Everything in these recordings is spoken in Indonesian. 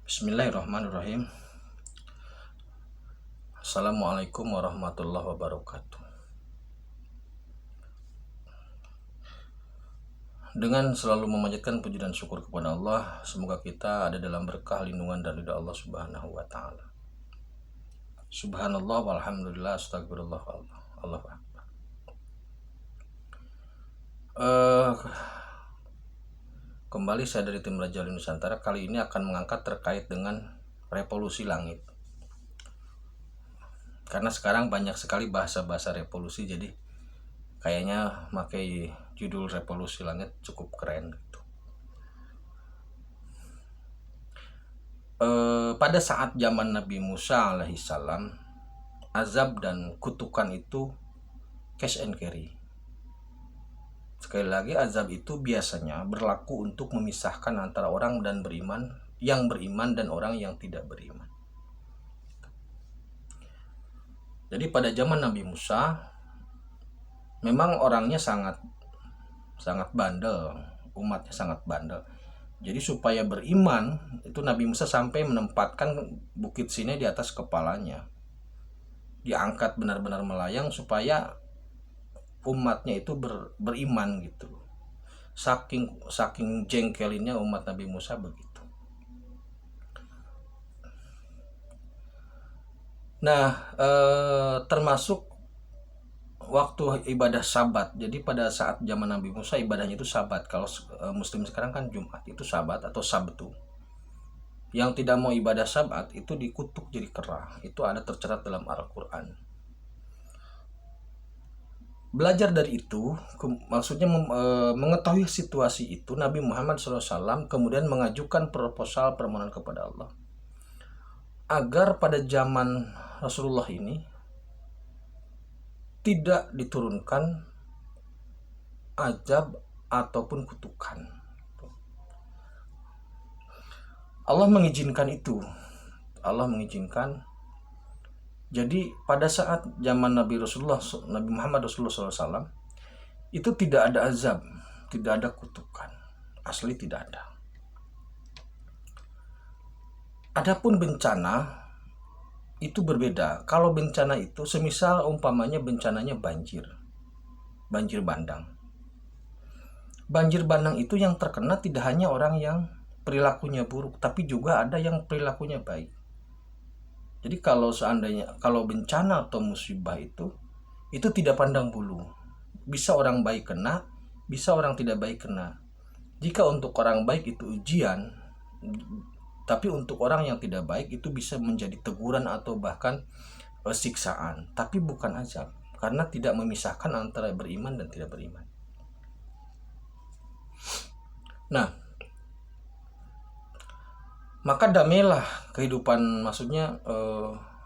Bismillahirrahmanirrahim. Assalamualaikum warahmatullahi wabarakatuh. Dengan selalu memanjatkan puji dan syukur kepada Allah, semoga kita ada dalam berkah lindungan dari ridha Allah Subhanahu wa taala. Subhanallah walhamdulillah astagfirullah Allah akbar. Kembali saya dari tim Raja Wali Nusantara. Kali ini akan mengangkat terkait dengan revolusi langit. Karena sekarang banyak sekali bahasa-bahasa revolusi, jadi kayaknya pakai judul revolusi langit cukup keren gitu. Pada saat zaman Nabi Musa alaihissalam, azab dan kutukan itu cash and carry. Sekali lagi, azab itu biasanya berlaku untuk memisahkan antara orang dan yang beriman dan orang yang tidak beriman. Jadi pada zaman Nabi Musa memang orangnya sangat bandel, umatnya sangat bandel. Jadi supaya beriman itu Nabi Musa sampai menempatkan bukit Sinai di atas kepalanya, diangkat benar-benar melayang supaya umatnya itu beriman gitu. Saking jengkelinnya umat Nabi Musa begitu. Nah, termasuk waktu ibadah Sabat. Jadi pada saat zaman Nabi Musa ibadahnya itu Sabat. Kalau Muslim sekarang kan Jumat, itu Sabat atau Sabtu. Yang tidak mau ibadah Sabat itu dikutuk jadi kera. Itu ada tercerat dalam Al-Quran. Belajar dari itu, maksudnya mengetahui situasi itu, Nabi Muhammad SAW kemudian mengajukan proposal permohonan kepada Allah agar pada zaman Rasulullah ini tidak diturunkan azab ataupun kutukan. Allah mengizinkan itu. Allah mengizinkan. Jadi pada saat zaman Nabi Muhammad Rasulullah SAW itu tidak ada azab, tidak ada kutukan, asli tidak ada. Adapun bencana itu berbeda. Kalau bencana itu semisal umpamanya bencananya banjir bandang. Banjir bandang itu yang terkena tidak hanya orang yang perilakunya buruk, tapi juga ada yang perilakunya baik. Jadi kalau bencana atau musibah itu tidak pandang bulu. Bisa orang baik kena, bisa orang tidak baik kena. Jika untuk orang baik itu ujian, tapi untuk orang yang tidak baik itu bisa menjadi teguran atau bahkan siksaan, tapi bukan azab, karena tidak memisahkan antara beriman dan tidak beriman. Nah, maka damailah kehidupan, maksudnya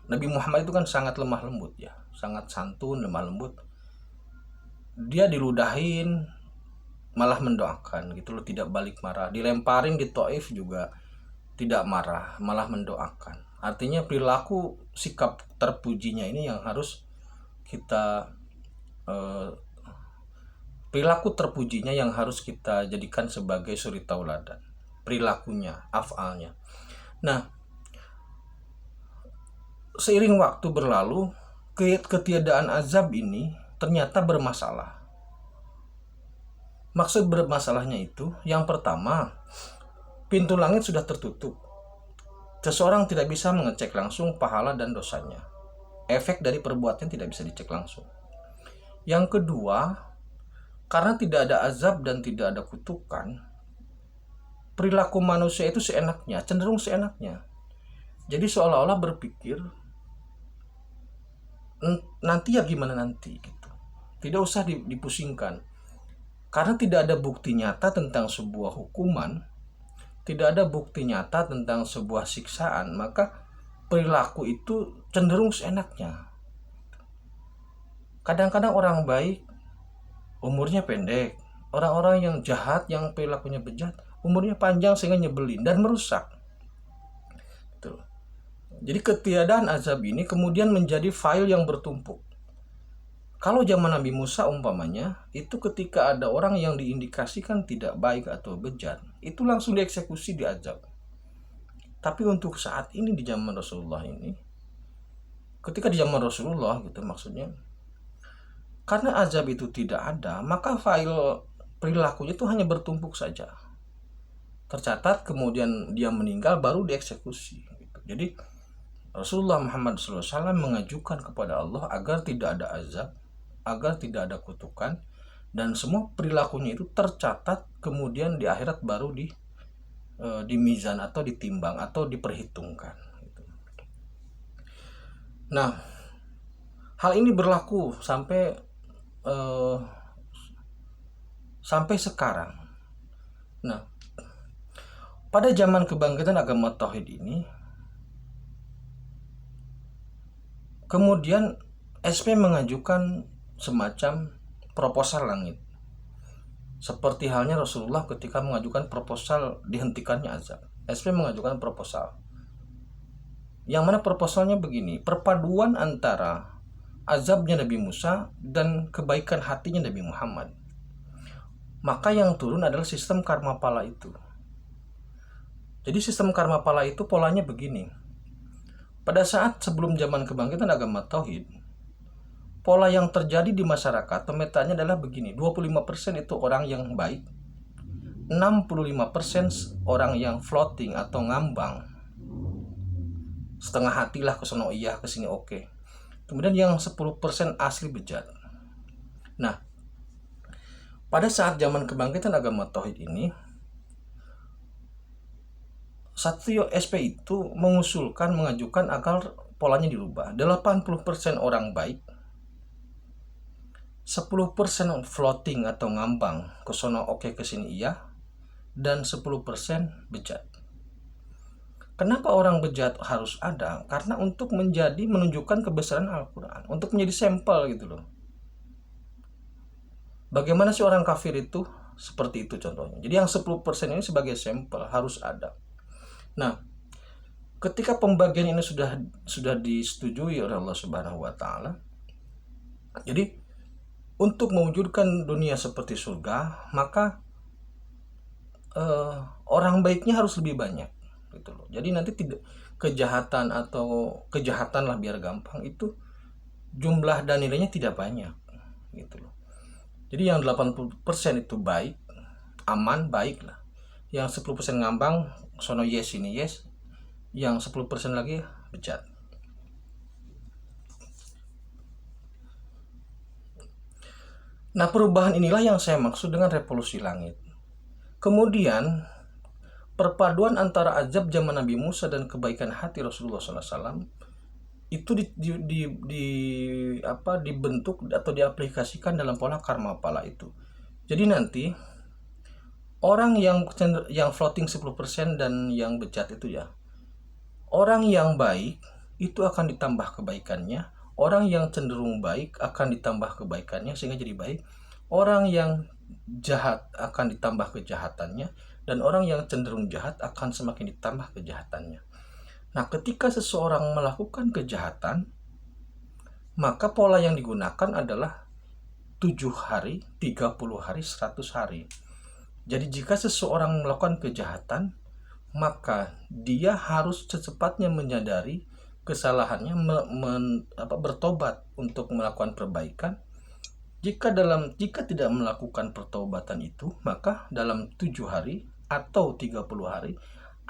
Nabi Muhammad itu kan sangat lemah lembut ya, sangat santun, lemah lembut. Dia diludahin malah mendoakan gitu loh, tidak balik marah. Dilemparin di Taif juga tidak marah, malah mendoakan. Artinya perilaku sikap terpujinya ini yang harus kita perilaku terpujinya yang harus kita jadikan sebagai suri tauladan. Perilakunya, afalnya. Nah, seiring waktu berlalu, ketiadaan azab ini ternyata bermasalah. Maksud bermasalahnya itu, yang pertama, pintu langit sudah tertutup. Seseorang tidak bisa mengecek langsung pahala dan dosanya. Efek dari perbuatannya tidak bisa dicek langsung. Yang kedua, karena tidak ada azab dan tidak ada kutukan, perilaku manusia itu seenaknya, cenderung seenaknya. Jadi seolah-olah berpikir nanti ya gimana nanti gitu. Tidak usah dipusingkan. Karena tidak ada bukti nyata tentang sebuah hukuman, tidak ada bukti nyata tentang sebuah siksaan, maka perilaku itu cenderung seenaknya. Kadang-kadang orang baik umurnya pendek, orang-orang yang jahat, yang perilakunya bejat, umurnya panjang sehingga nyebelin dan merusak. Tuh. Jadi ketiadaan azab ini kemudian menjadi file yang bertumpuk. Kalau zaman Nabi Musa umpamanya, itu ketika ada orang yang diindikasikan tidak baik atau bejat, itu langsung dieksekusi, diazab. Tapi untuk saat ini di zaman Rasulullah ini, ketika di zaman Rasulullah gitu maksudnya, karena azab itu tidak ada, maka file perilakunya itu hanya bertumpuk saja. Tercatat, kemudian dia meninggal, baru dieksekusi. Gitu. Jadi Rasulullah Muhammad SAW mengajukan kepada Allah agar tidak ada azab, agar tidak ada kutukan, dan semua perilakunya itu tercatat, kemudian di akhirat baru di mizan atau ditimbang atau diperhitungkan. Gitu. Nah, hal ini berlaku sampai sekarang. Nah, pada zaman kebangkitan agama tauhid ini, kemudian SP mengajukan semacam proposal langit. Seperti halnya Rasulullah ketika mengajukan proposal dihentikannya azab. SP mengajukan proposal. Yang mana proposalnya begini, perpaduan antara azabnya Nabi Musa dan kebaikan hatinya Nabi Muhammad. Maka yang turun adalah sistem karma pala itu. Jadi sistem karma pala itu polanya begini. Pada saat sebelum zaman kebangkitan agama tauhid, pola yang terjadi di masyarakat pemetanya adalah begini, 25% itu orang yang baik, 65% orang yang floating atau ngambang, setengah hatilah, kesono iya, kesini oke. Kemudian yang 10% asli bejat. Nah, pada saat zaman kebangkitan agama tauhid ini, Satrio SP itu mengajukan agar polanya dirubah. 80% orang baik, 10% floating atau ngambang, kesono oke kesini iya, dan 10% bejat. Kenapa orang bejat harus ada? Karena untuk menunjukkan kebesaran Al-Quran, untuk menjadi sampel gitu loh. Bagaimana sih orang kafir itu? Seperti itu contohnya. Jadi yang 10% ini sebagai sampel harus ada. Nah, ketika pembagian ini sudah disetujui oleh Allah Subhanahu wa taala, jadi untuk mewujudkan dunia seperti surga, maka orang baiknya harus lebih banyak gitu loh. Jadi nanti tidak kejahatan lah biar gampang, itu jumlah dan nilainya tidak banyak gitu loh. Jadi yang 80% itu baik, aman, baik lah. Yang 10% ngambang, sono yes ini yes. Yang 10% lagi bejat. Nah, perubahan inilah yang saya maksud dengan revolusi langit. Kemudian perpaduan antara azab zaman Nabi Musa dan kebaikan hati Rasulullah SAW itu dibentuk atau diaplikasikan dalam pola karma pala itu. Jadi nanti orang yang floating 10% dan yang bejat itu ya, orang yang baik itu akan ditambah kebaikannya, orang yang cenderung baik akan ditambah kebaikannya sehingga jadi baik, orang yang jahat akan ditambah kejahatannya, dan orang yang cenderung jahat akan semakin ditambah kejahatannya. Nah, ketika seseorang melakukan kejahatan, maka pola yang digunakan adalah 7 hari, 30 hari, 100 hari. Jadi jika seseorang melakukan kejahatan, maka dia harus secepatnya menyadari kesalahannya, bertobat untuk melakukan perbaikan. Jika tidak melakukan pertobatan itu, maka dalam 7 hari atau 30 hari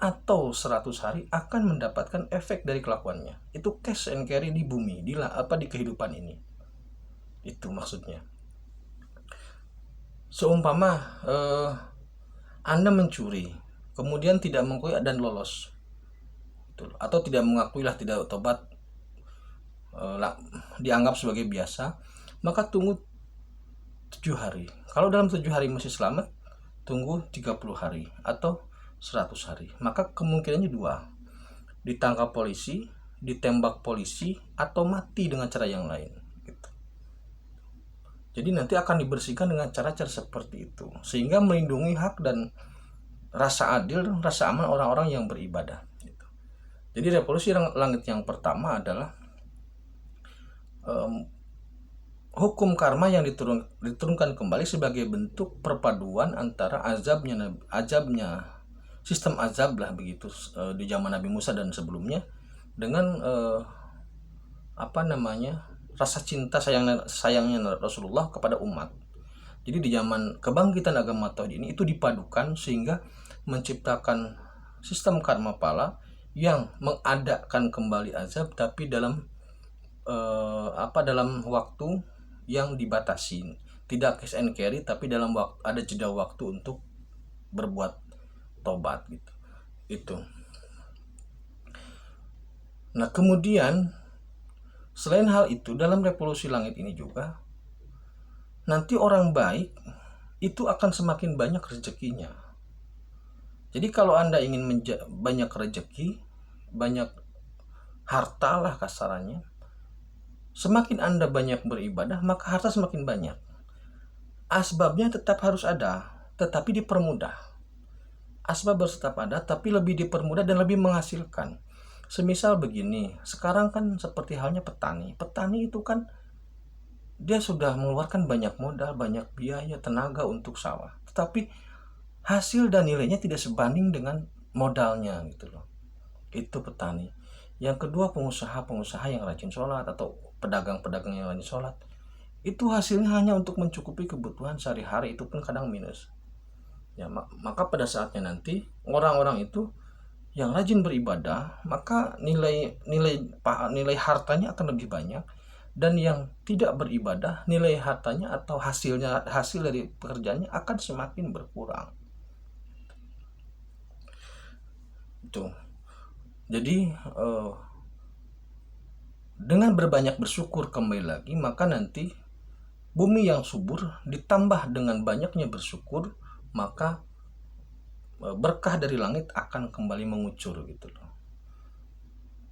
atau 100 hari akan mendapatkan efek dari kelakuannya. Itu cash and carry di bumi, di kehidupan ini. Itu maksudnya. Seumpama Anda mencuri, kemudian tidak mengakui dan lolos, atau tidak mengakui lah, tidak tobat, dianggap sebagai biasa, maka tunggu 7 hari. Kalau dalam 7 hari masih selamat, tunggu 30 hari atau 100 hari. Maka kemungkinannya 2, ditangkap polisi, ditembak polisi, atau mati dengan cara yang lain gitu. Jadi nanti akan dibersihkan dengan cara-cara seperti itu, sehingga melindungi hak dan rasa adil, rasa aman orang-orang yang beribadah gitu. Jadi revolusi langit yang pertama adalah hukum karma yang diturunkan kembali sebagai bentuk perpaduan antara azabnya sistem azab lah begitu di zaman Nabi Musa dan sebelumnya, dengan rasa cinta sayangnya Rasulullah kepada umat. Jadi di zaman kebangkitan agama tauhid ini itu dipadukan sehingga menciptakan sistem karma pala yang mengadakan kembali azab, tapi dalam dalam waktu yang dibatasi, tidak cash and carry, tapi dalam waktu, ada jeda waktu untuk berbuat tobat gitu. Itu. Nah, kemudian selain hal itu, dalam revolusi langit ini juga nanti orang baik itu akan semakin banyak rezekinya. Jadi kalau Anda ingin banyak rezeki, banyak harta lah kasarannya, semakin Anda banyak beribadah, maka harta semakin banyak. Asbabnya tetap harus ada, tetapi dipermudah. Asbab harus tetap ada, tapi lebih dipermudah dan lebih menghasilkan. Semisal begini, sekarang kan seperti halnya petani. Petani itu kan dia sudah mengeluarkan banyak modal, banyak biaya, tenaga untuk sawah. Tetapi hasil dan nilainya tidak sebanding dengan modalnya gitu loh. Itu petani. Yang kedua, pengusaha-pengusaha yang rajin sholat atau pedagang-pedagang yang rajin sholat. Itu hasilnya hanya untuk mencukupi kebutuhan sehari-hari, itu pun kadang minus. Ya, maka pada saatnya nanti orang-orang itu yang rajin beribadah, maka nilai hartanya akan lebih banyak, dan yang tidak beribadah, nilai hartanya atau hasil dari pekerjaannya akan semakin berkurang. Itu. Jadi dengan berbanyak bersyukur kembali lagi, maka nanti bumi yang subur ditambah dengan banyaknya bersyukur, maka berkah dari langit akan kembali mengucur gitu loh.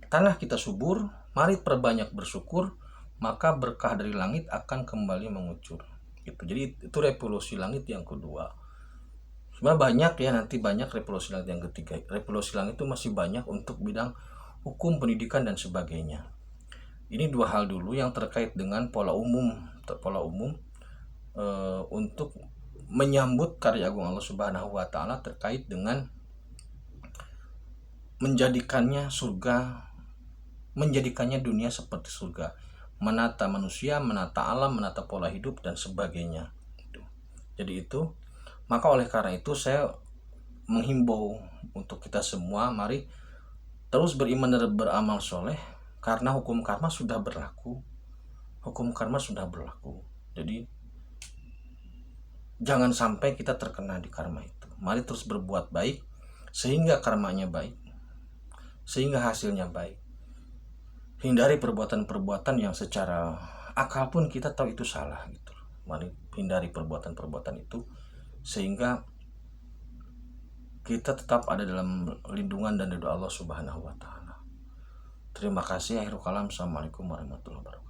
Tanah kita subur, mari perbanyak bersyukur, maka berkah dari langit akan kembali mengucur gitu. Jadi itu revolusi langit yang kedua. Sebenarnya banyak ya, nanti banyak revolusi langit yang ketiga. Revolusi langit itu masih banyak untuk bidang hukum, pendidikan, dan sebagainya. Ini dua hal dulu yang terkait dengan pola umum untuk menyambut karya agung Allah Subhanahu wa Ta'ala terkait dengan menjadikannya dunia seperti surga, menata manusia, menata alam, menata pola hidup, dan sebagainya. Jadi itu, maka oleh karena itu saya menghimbau untuk kita semua, mari terus beriman dan beramal soleh, karena hukum karma sudah berlaku. Jadi jangan sampai kita terkena di karma itu. Mari terus berbuat baik sehingga karmanya baik, sehingga hasilnya baik. Hindari perbuatan-perbuatan yang secara akal pun kita tahu itu salah gitu. Mari hindari perbuatan-perbuatan itu sehingga kita tetap ada dalam lindungan dan ridho Allah Subhanahu wa Ta'ala. Terima kasih. Akhirul kalam. Assalamualaikum warahmatullahi wabarakatuh.